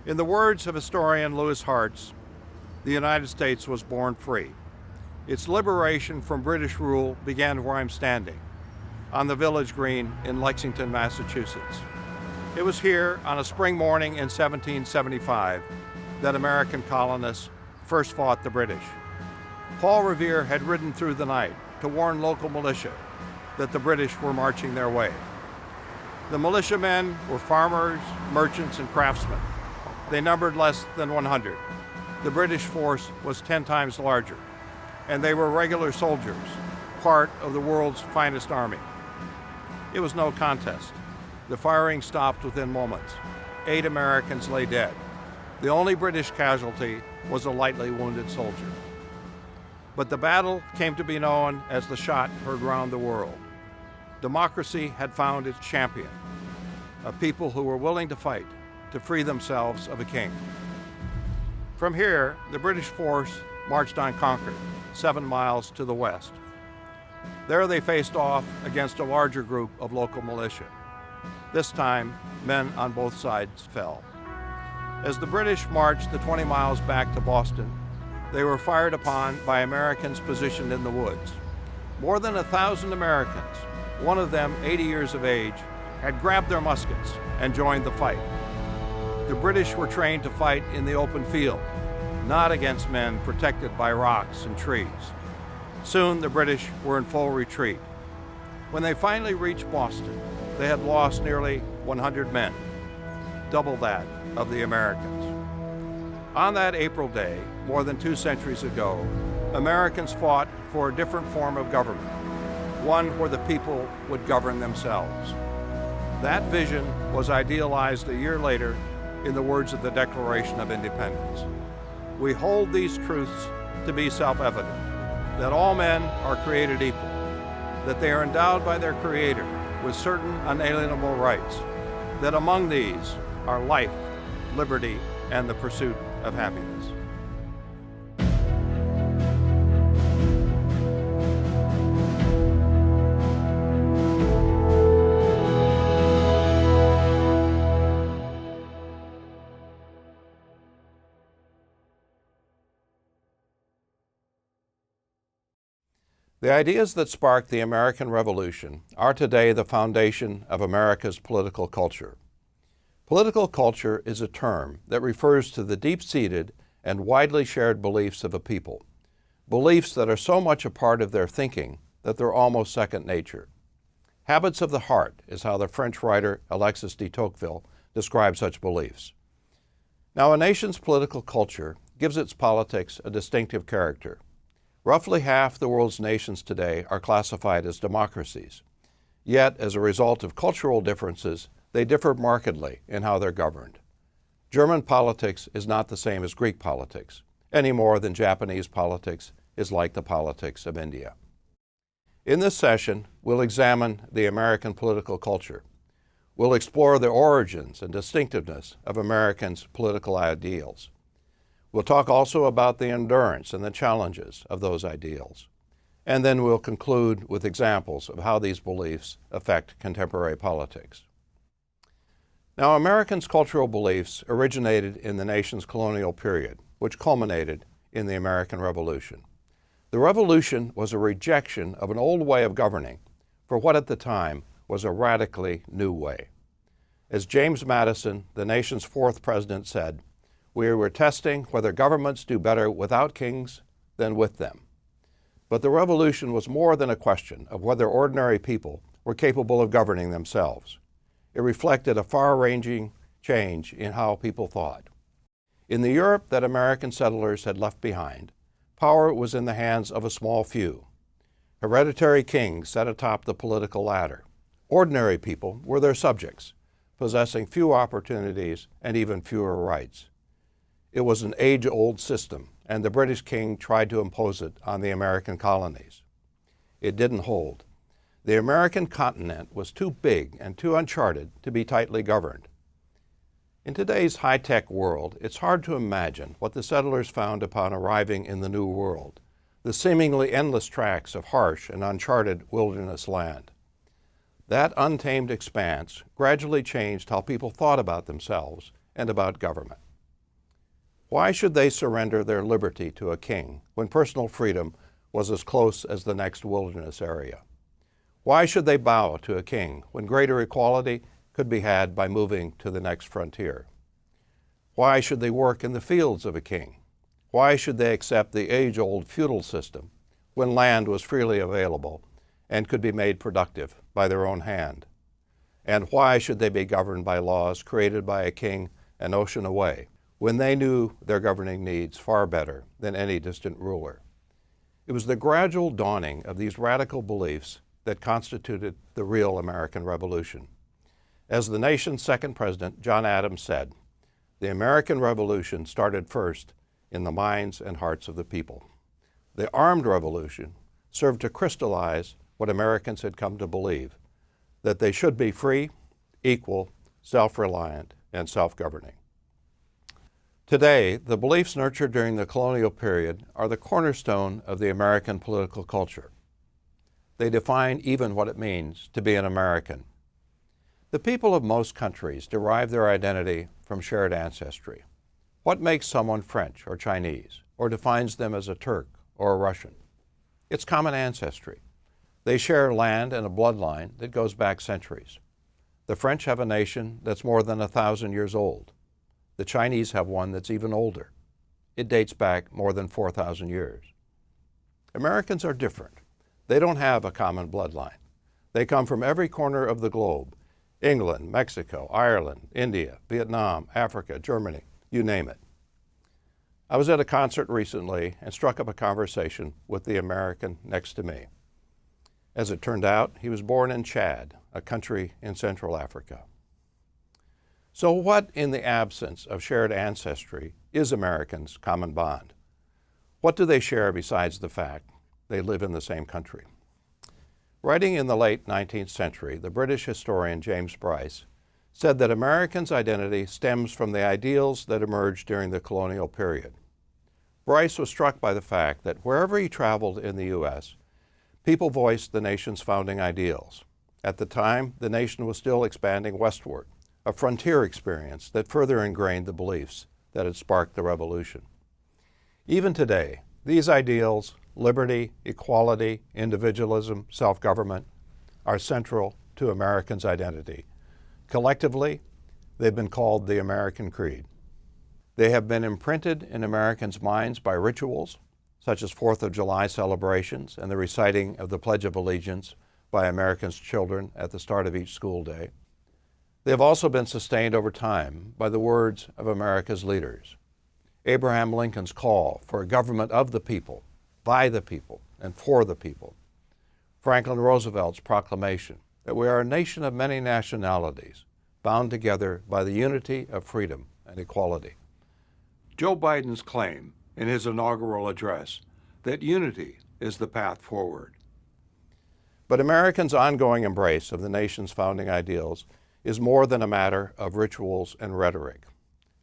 In the words of historian Louis Hartz, the United States was born free. Its liberation from British rule began where I'm standing, on the village green in Lexington, Massachusetts. It was here on a spring morning in 1775 that American colonists first fought the British. Paul Revere had ridden through the night to warn local militia that the British were marching their way. The militiamen were farmers, merchants, and craftsmen. They numbered less than 100. The British force was 10 times larger, and they were regular soldiers, part of the world's finest army. It was no contest. The firing stopped within moments. 8 Americans lay dead. The only British casualty was a lightly wounded soldier. But the battle came to be known as the shot heard round the world. Democracy had found its champion, a people who were willing to fight to free themselves of a king. From here, the British force marched on Concord, 7 miles to the west. There they faced off against a larger group of local militia. This time, men on both sides fell. As the British marched the 20 miles back to Boston, they were fired upon by Americans positioned in the woods. More than 1,000 Americans, one of them 80 years of age, had grabbed their muskets and joined the fight. The British were trained to fight in the open field, not against men protected by rocks and trees. Soon the British were in full retreat. When they finally reached Boston, they had lost nearly 100 men, double that of the Americans. On that April day, more than 2 centuries ago, Americans fought for a different form of government, one where the people would govern themselves. That vision was idealized a year later in the words of the Declaration of Independence. We hold these truths to be self-evident, that all men are created equal, that they are endowed by their Creator with certain unalienable rights, that among these are life, liberty, and the pursuit of happiness. The ideas that sparked the American Revolution are today the foundation of America's political culture. Political culture is a term that refers to the deep-seated and widely shared beliefs of a people, beliefs that are so much a part of their thinking that they're almost second nature. Habits of the heart is how the French writer Alexis de Tocqueville describes such beliefs. Now, a nation's political culture gives its politics a distinctive character. Roughly half the world's nations today are classified as democracies. Yet, as a result of cultural differences, they differ markedly in how they're governed. German politics is not the same as Greek politics, any more than Japanese politics is like the politics of India. In this session, we'll examine the American political culture. We'll explore the origins and distinctiveness of Americans' political ideals. We'll talk also about the endurance and the challenges of those ideals. And then we'll conclude with examples of how these beliefs affect contemporary politics. Now, Americans' cultural beliefs originated in the nation's colonial period, which culminated in the American Revolution. The Revolution was a rejection of an old way of governing for what at the time was a radically new way. As James Madison, the nation's 4th president, said, "We were testing whether governments do better without kings than with them." But the revolution was more than a question of whether ordinary people were capable of governing themselves. It reflected a far-ranging change in how people thought. In the Europe that American settlers had left behind, power was in the hands of a small few. Hereditary kings sat atop the political ladder. Ordinary people were their subjects, possessing few opportunities and even fewer rights. It was an age-old system, and the British king tried to impose it on the American colonies. It didn't hold. The American continent was too big and too uncharted to be tightly governed. In today's high-tech world, it's hard to imagine what the settlers found upon arriving in the New World, the seemingly endless tracts of harsh and uncharted wilderness land. That untamed expanse gradually changed how people thought about themselves and about government. Why should they surrender their liberty to a king when personal freedom was as close as the next wilderness area? Why should they bow to a king when greater equality could be had by moving to the next frontier? Why should they work in the fields of a king? Why should they accept the age-old feudal system when land was freely available and could be made productive by their own hand? And why should they be governed by laws created by a king an ocean away when they knew their governing needs far better than any distant ruler? It was the gradual dawning of these radical beliefs that constituted the real American Revolution. As the nation's second president, John Adams, said, "The American Revolution started first in the minds and hearts of the people." The armed revolution served to crystallize what Americans had come to believe, that they should be free, equal, self-reliant, and self-governing. Today, the beliefs nurtured during the colonial period are the cornerstone of the American political culture. They define even what it means to be an American. The people of most countries derive their identity from shared ancestry. What makes someone French or Chinese, or defines them as a Turk or a Russian? It's common ancestry. They share land and a bloodline that goes back centuries. The French have a nation that's more than 1,000 years old. The Chinese have one that's even older. It dates back more than 4,000 years. Americans are different. They don't have a common bloodline. They come from every corner of the globe: England, Mexico, Ireland, India, Vietnam, Africa, Germany, you name it. I was at a concert recently and struck up a conversation with the American next to me. As it turned out, he was born in Chad, a country in Central Africa. So what, in the absence of shared ancestry, is Americans' common bond? What do they share besides the fact they live in the same country? Writing in the late 19th century, the British historian James Bryce said that Americans' identity stems from the ideals that emerged during the colonial period. Bryce was struck by the fact that wherever he traveled in the U.S., people voiced the nation's founding ideals. At the time, the nation was still expanding westward, a frontier experience that further ingrained the beliefs that had sparked the Revolution. Even today, these ideals, liberty, equality, individualism, self-government, are central to Americans' identity. Collectively, they've been called the American Creed. They have been imprinted in Americans' minds by rituals, such as 4th of July celebrations and the reciting of the Pledge of Allegiance by Americans' children at the start of each school day. They have also been sustained over time by the words of America's leaders. Abraham Lincoln's call for a government of the people, by the people, and for the people. Franklin Roosevelt's proclamation that we are a nation of many nationalities, bound together by the unity of freedom and equality. Joe Biden's claim in his inaugural address that unity is the path forward. But Americans' ongoing embrace of the nation's founding ideals is more than a matter of rituals and rhetoric.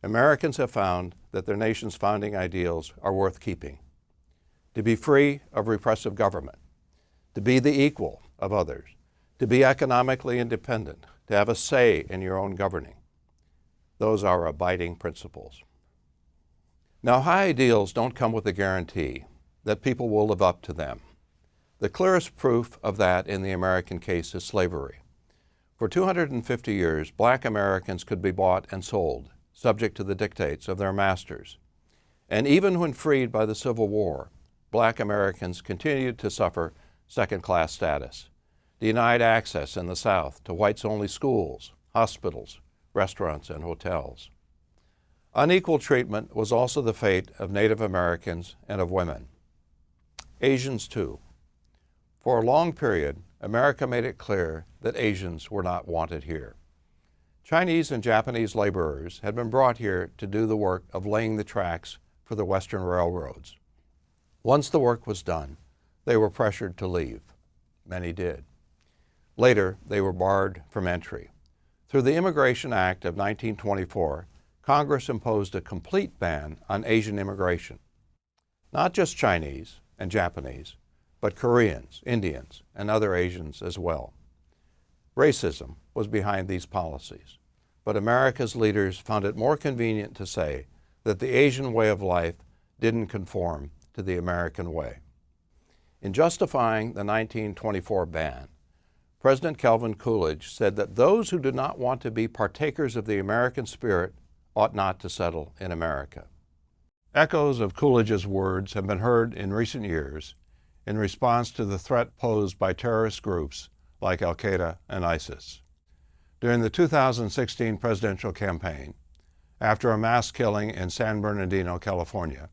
Americans have found that their nation's founding ideals are worth keeping. To be free of repressive government, to be the equal of others, to be economically independent, to have a say in your own governing. Those are abiding principles. Now, high ideals don't come with a guarantee that people will live up to them. The clearest proof of that in the American case is slavery. For 250 years, black Americans could be bought and sold, subject to the dictates of their masters. And even when freed by the Civil War, black Americans continued to suffer second-class status, denied access in the South to whites-only schools, hospitals, restaurants, and hotels. Unequal treatment was also the fate of Native Americans and of women. Asians, too. For a long period, America made it clear that Asians were not wanted here. Chinese and Japanese laborers had been brought here to do the work of laying the tracks for the Western railroads. Once the work was done, they were pressured to leave. Many did. Later, they were barred from entry. Through the Immigration Act of 1924, Congress imposed a complete ban on Asian immigration. Not just Chinese and Japanese, but Koreans, Indians, and other Asians as well. Racism was behind these policies, but America's leaders found it more convenient to say that the Asian way of life didn't conform to the American way. In justifying the 1924 ban, President Calvin Coolidge said that those who do not want to be partakers of the American spirit ought not to settle in America. Echoes of Coolidge's words have been heard in recent years in response to the threat posed by terrorist groups like Al-Qaeda and ISIS. During the 2016 presidential campaign, after a mass killing in San Bernardino, California,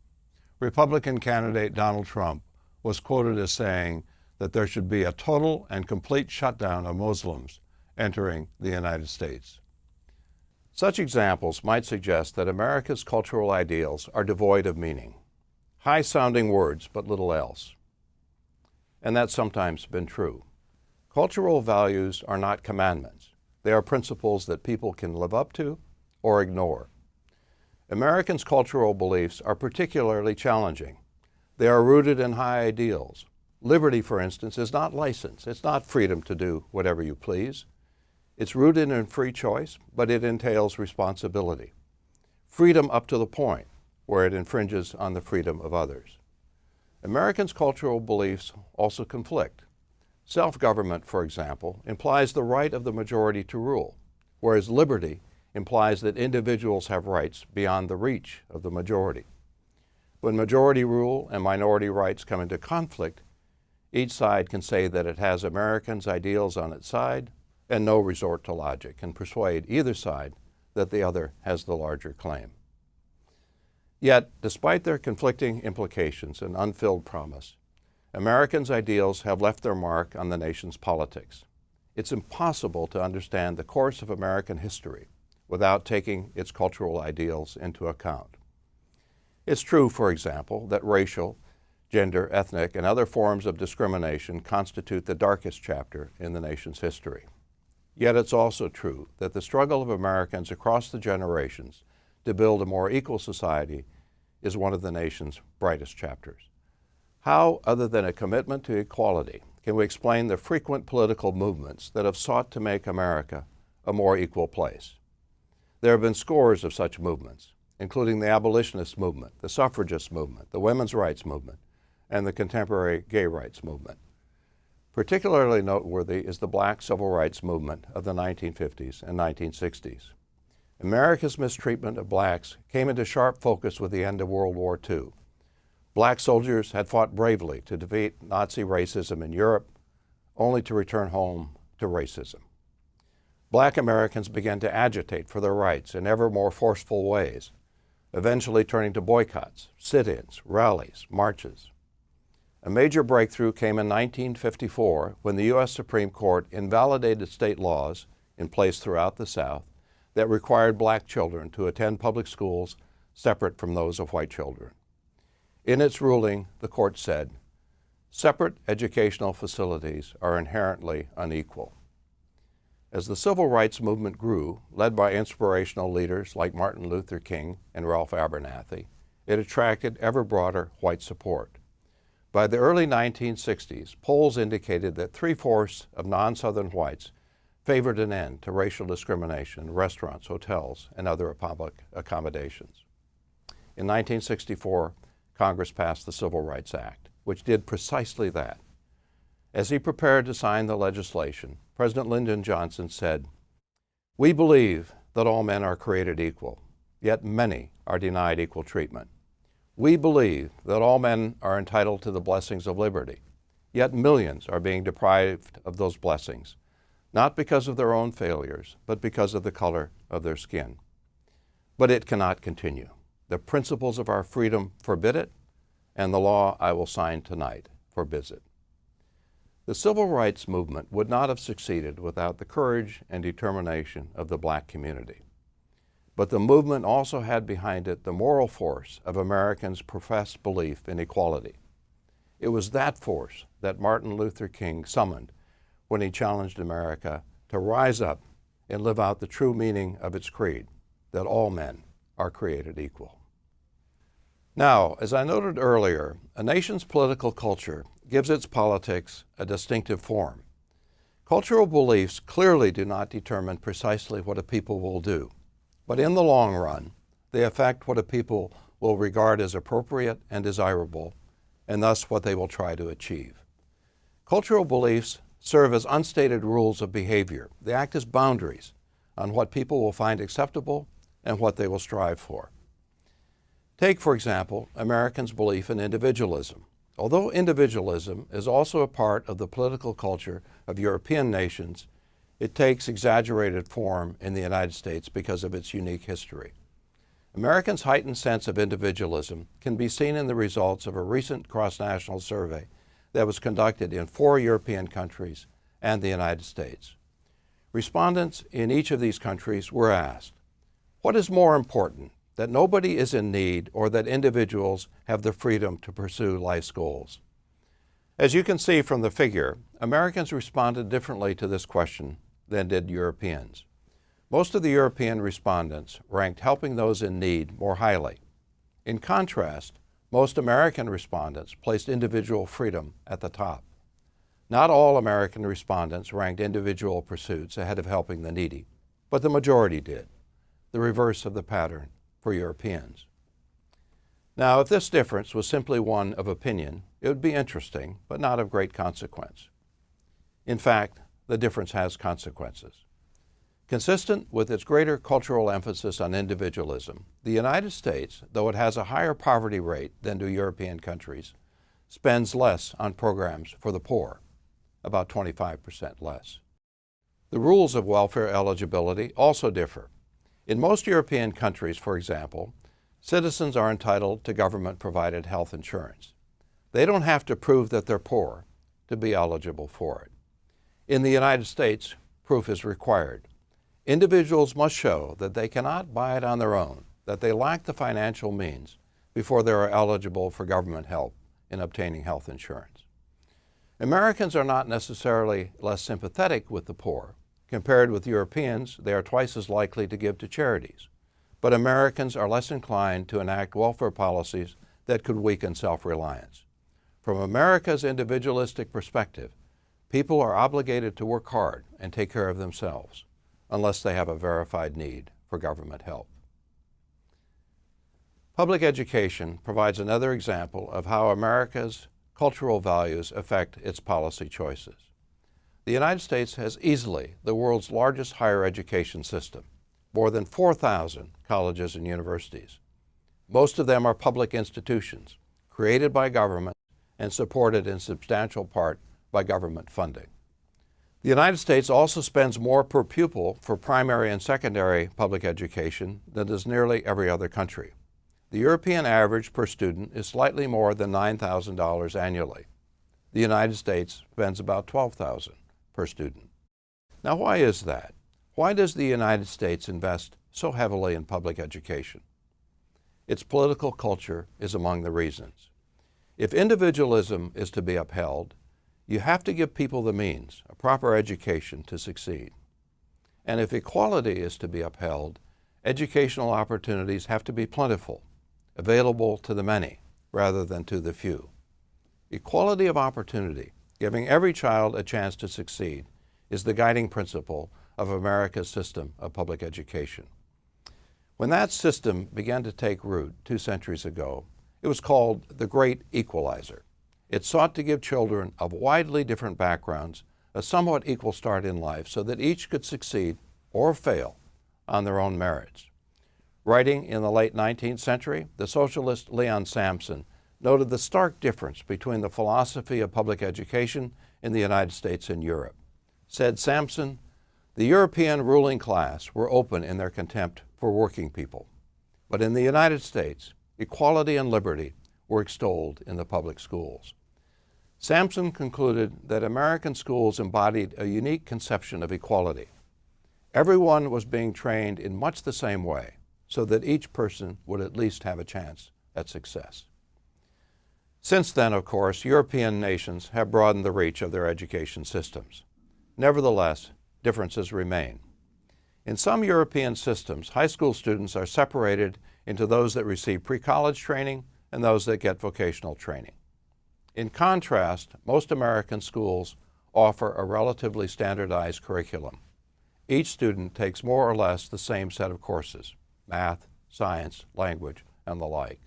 Republican candidate Donald Trump was quoted as saying that there should be a total and complete shutdown of Muslims entering the United States. Such examples might suggest that America's cultural ideals are devoid of meaning, high-sounding words but little else. And that's sometimes been true. Cultural values are not commandments. They are principles that people can live up to or ignore. Americans' cultural beliefs are particularly challenging. They are rooted in high ideals. Liberty, for instance, is not license. It's not freedom to do whatever you please. It's rooted in free choice, but it entails responsibility. Freedom up to the point where it infringes on the freedom of others. Americans' cultural beliefs also conflict. Self-government, for example, implies the right of the majority to rule, whereas liberty implies that individuals have rights beyond the reach of the majority. When majority rule and minority rights come into conflict, each side can say that it has Americans' ideals on its side and no resort to logic and persuade either side that the other has the larger claim. Yet, despite their conflicting implications and unfilled promise, Americans' ideals have left their mark on the nation's politics. It's impossible to understand the course of American history without taking its cultural ideals into account. It's true, for example, that racial, gender, ethnic, and other forms of discrimination constitute the darkest chapter in the nation's history. Yet it's also true that the struggle of Americans across the generations to build a more equal society is one of the nation's brightest chapters. How, other than a commitment to equality, can we explain the frequent political movements that have sought to make America a more equal place? There have been scores of such movements, including the abolitionist movement, the suffragist movement, the women's rights movement, and the contemporary gay rights movement. Particularly noteworthy is the Black civil rights movement of the 1950s and 1960s. America's mistreatment of blacks came into sharp focus with the end of World War II. Black soldiers had fought bravely to defeat Nazi racism in Europe, only to return home to racism. Black Americans began to agitate for their rights in ever more forceful ways, eventually turning to boycotts, sit-ins, rallies, marches. A major breakthrough came in 1954 when the U.S. Supreme Court invalidated state laws in place throughout the South that required black children to attend public schools separate from those of white children. In its ruling, the court said, "Separate educational facilities are inherently unequal." As the civil rights movement grew, led by inspirational leaders like Martin Luther King and Ralph Abernathy, it attracted ever broader white support. By the early 1960s, polls indicated that 3/4 of non-Southern whites favored an end to racial discrimination in restaurants, hotels, and other public accommodations. In 1964, Congress passed the Civil Rights Act, which did precisely that. As he prepared to sign the legislation, President Lyndon Johnson said, "We believe that all men are created equal, yet many are denied equal treatment. We believe that all men are entitled to the blessings of liberty, yet millions are being deprived of those blessings, not because of their own failures, but because of the color of their skin. But it cannot continue. The principles of our freedom forbid it, and the law I will sign tonight forbids it." The civil rights movement would not have succeeded without the courage and determination of the black community. But the movement also had behind it the moral force of Americans' professed belief in equality. It was that force that Martin Luther King summoned when he challenged America to rise up and live out the true meaning of its creed, that all men are created equal. Now, as I noted earlier, a nation's political culture gives its politics a distinctive form. Cultural beliefs clearly do not determine precisely what a people will do. But in the long run, they affect what a people will regard as appropriate and desirable, and thus what they will try to achieve. Cultural beliefs serve as unstated rules of behavior. They act as boundaries on what people will find acceptable and what they will strive for. Take, for example, Americans' belief in individualism. Although individualism is also a part of the political culture of European nations, it takes exaggerated form in the United States because of its unique history. Americans' heightened sense of individualism can be seen in the results of a recent cross-national survey that was conducted in 4 European countries and the United States. Respondents in each of these countries were asked, what is more important, that nobody is in need or that individuals have the freedom to pursue life's goals? As you can see from the figure, Americans responded differently to this question than did Europeans. Most of the European respondents ranked helping those in need more highly. In contrast, most American respondents placed individual freedom at the top. Not all American respondents ranked individual pursuits ahead of helping the needy, but the majority did, the reverse of the pattern for Europeans. Now, if this difference was simply one of opinion, it would be interesting, but not of great consequence. In fact, the difference has consequences. Consistent with its greater cultural emphasis on individualism, the United States, though it has a higher poverty rate than do European countries, spends less on programs for the poor, about 25% less. The rules of welfare eligibility also differ. In most European countries, for example, citizens are entitled to government-provided health insurance. They don't have to prove that they're poor to be eligible for it. In the United States, proof is required. Individuals must show that they cannot buy it on their own, that they lack the financial means before they are eligible for government help in obtaining health insurance. Americans are not necessarily less sympathetic with the poor. Compared with Europeans, they are twice as likely to give to charities. But Americans are less inclined to enact welfare policies that could weaken self-reliance. From America's individualistic perspective, people are obligated to work hard and take care of themselves, unless they have a verified need for government help. Public education provides another example of how America's cultural values affect its policy choices. The United States has easily the world's largest higher education system, more than 4,000 colleges and universities. Most of them are public institutions, created by government and supported in substantial part by government funding. The United States also spends more per pupil for primary and secondary public education than does nearly every other country. The European average per student is slightly more than $9,000 annually. The United States spends about $12,000 per student. Now, why is that? Why does the United States invest so heavily in public education? Its political culture is among the reasons. If individualism is to be upheld, you have to give people the means, a proper education, to succeed. And if equality is to be upheld, educational opportunities have to be plentiful, available to the many rather than to the few. Equality of opportunity, giving every child a chance to succeed, is the guiding principle of America's system of public education. When that system began to take root 2 centuries ago, it was called the Great Equalizer. It sought to give children of widely different backgrounds a somewhat equal start in life so that each could succeed or fail on their own merits. Writing in the late 19th century, the socialist Leon Sampson noted the stark difference between the philosophy of public education in the United States and Europe. Said Sampson, the European ruling class were open in their contempt for working people, but in the United States, equality and liberty were extolled in the public schools. Sampson concluded that American schools embodied a unique conception of equality. Everyone was being trained in much the same way, so that each person would at least have a chance at success. Since then, of course, European nations have broadened the reach of their education systems. Nevertheless, differences remain. In some European systems, high school students are separated into those that receive pre-college training and those that get vocational training. In contrast, most American schools offer a relatively standardized curriculum. Each student takes more or less the same set of courses: math, science, language, and the like.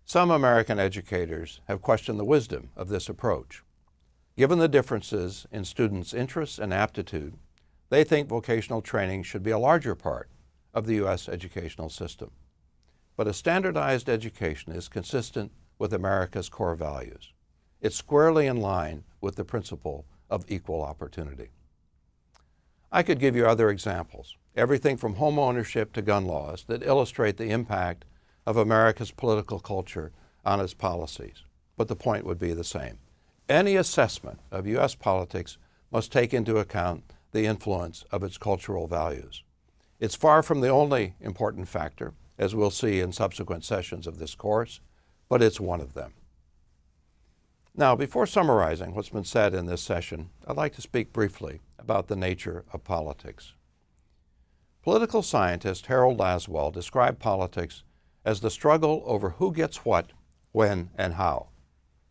Some American educators have questioned the wisdom of this approach. Given the differences in students' interests and aptitude, they think vocational training should be a larger part of the U.S. educational system. But a standardized education is consistent with America's core values. It's squarely in line with the principle of equal opportunity. I could give you other examples, everything from home ownership to gun laws, that illustrate the impact of America's political culture on its policies, but the point would be the same. Any assessment of U.S. politics must take into account the influence of its cultural values. It's far from the only important factor, as we'll see in subsequent sessions of this course, but it's one of them. Now, before summarizing what's been said in this session, I'd like to speak briefly about the nature of politics. Political scientist Harold Laswell described politics as the struggle over who gets what, when, and how.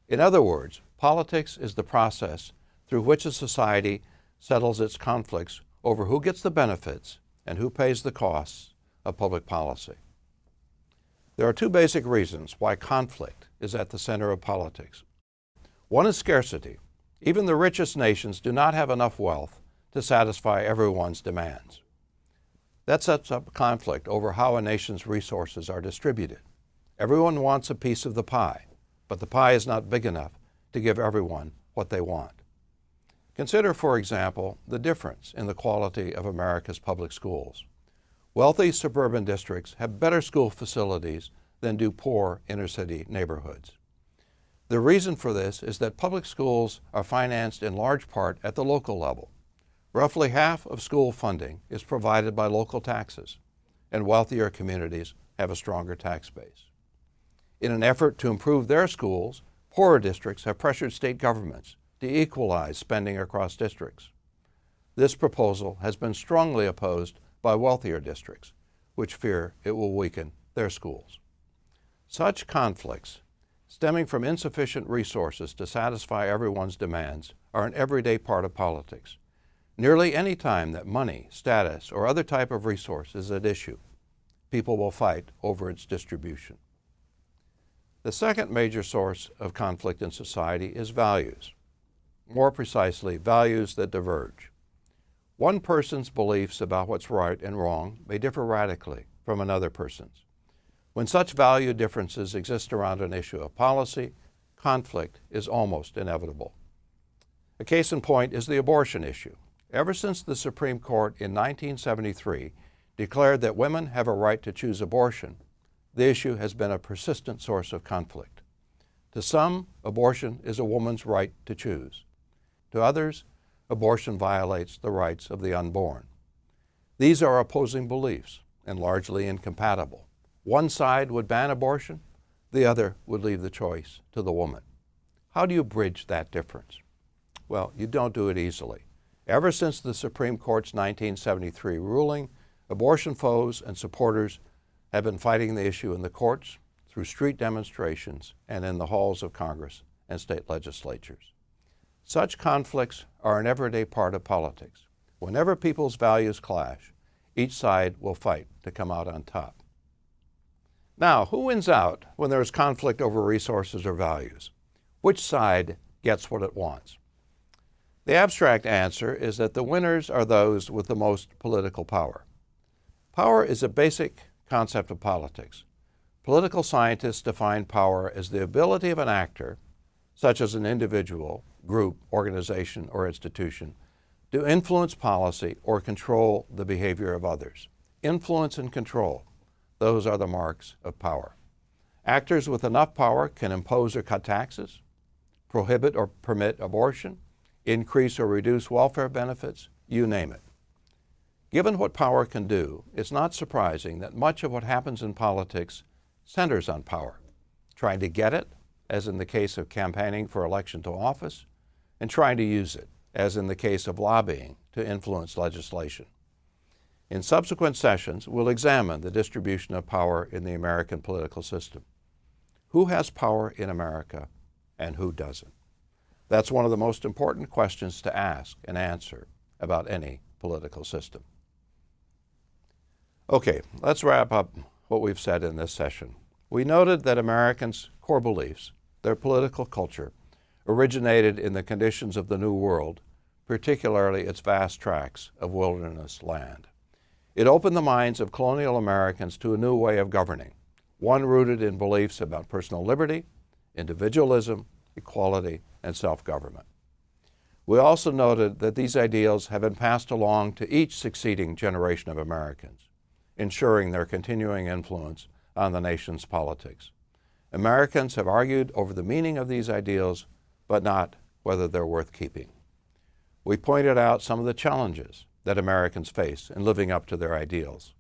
In other words, politics is the process through which a society settles its conflicts over who gets the benefits and who pays the costs of public policy. There are two basic reasons why conflict is at the center of politics. One is scarcity. Even the richest nations do not have enough wealth to satisfy everyone's demands. That sets up conflict over how a nation's resources are distributed. Everyone wants a piece of the pie, but the pie is not big enough to give everyone what they want. Consider, for example, the difference in the quality of America's public schools. Wealthy suburban districts have better school facilities than do poor inner-city neighborhoods. The reason for this is that public schools are financed in large part at the local level. Roughly half of school funding is provided by local taxes, and wealthier communities have a stronger tax base. In an effort to improve their schools, poorer districts have pressured state governments to equalize spending across districts. This proposal has been strongly opposed by wealthier districts, which fear it will weaken their schools. Such conflicts, stemming from insufficient resources to satisfy everyone's demands, are an everyday part of politics. Nearly any time that money, status, or other type of resource is at issue, people will fight over its distribution. The second major source of conflict in society is values. More precisely, values that diverge. One person's beliefs about what's right and wrong may differ radically from another person's. When such value differences exist around an issue of policy, conflict is almost inevitable. A case in point is the abortion issue. Ever since the Supreme Court in 1973 declared that women have a right to choose abortion, the issue has been a persistent source of conflict. To some, abortion is a woman's right to choose. To others, abortion violates the rights of the unborn. These are opposing beliefs and largely incompatible. One side would ban abortion, the other would leave the choice to the woman. How do you bridge that difference? Well, you don't do it easily. Ever since the Supreme Court's 1973 ruling, abortion foes and supporters have been fighting the issue in the courts, through street demonstrations, and in the halls of Congress and state legislatures. Such conflicts are an everyday part of politics. Whenever people's values clash, each side will fight to come out on top. Now, who wins out when there is conflict over resources or values? Which side gets what it wants? The abstract answer is that the winners are those with the most political power. Power is a basic concept of politics. Political scientists define power as the ability of an actor, such as an individual, group, organization, or institution, to influence policy or control the behavior of others. Influence and control, those are the marks of power. Actors with enough power can impose or cut taxes, prohibit or permit abortion, increase or reduce welfare benefits, you name it. Given what power can do, it's not surprising that much of what happens in politics centers on power, trying to get it, as in the case of campaigning for election to office, and trying to use it, as in the case of lobbying to influence legislation. In subsequent sessions, we'll examine the distribution of power in the American political system. Who has power in America and who doesn't? That's one of the most important questions to ask and answer about any political system. Okay, let's wrap up what we've said in this session. We noted that Americans' core beliefs, their political culture, originated in the conditions of the New World, particularly its vast tracts of wilderness land. It opened the minds of colonial Americans to a new way of governing, one rooted in beliefs about personal liberty, individualism, equality, and self-government. We also noted that these ideals have been passed along to each succeeding generation of Americans, ensuring their continuing influence on the nation's politics. Americans have argued over the meaning of these ideals, but not whether they're worth keeping. We pointed out some of the challenges that Americans face in living up to their ideals,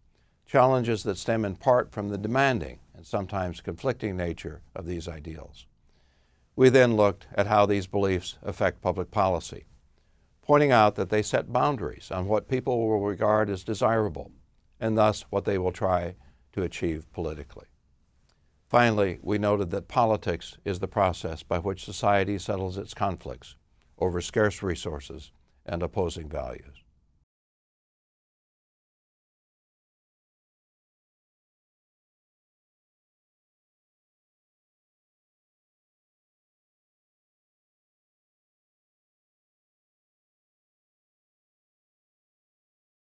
challenges that stem in part from the demanding and sometimes conflicting nature of these ideals. We then looked at how these beliefs affect public policy, pointing out that they set boundaries on what people will regard as desirable, and thus what they will try to achieve politically. Finally, we noted that politics is the process by which society settles its conflicts over scarce resources and opposing values.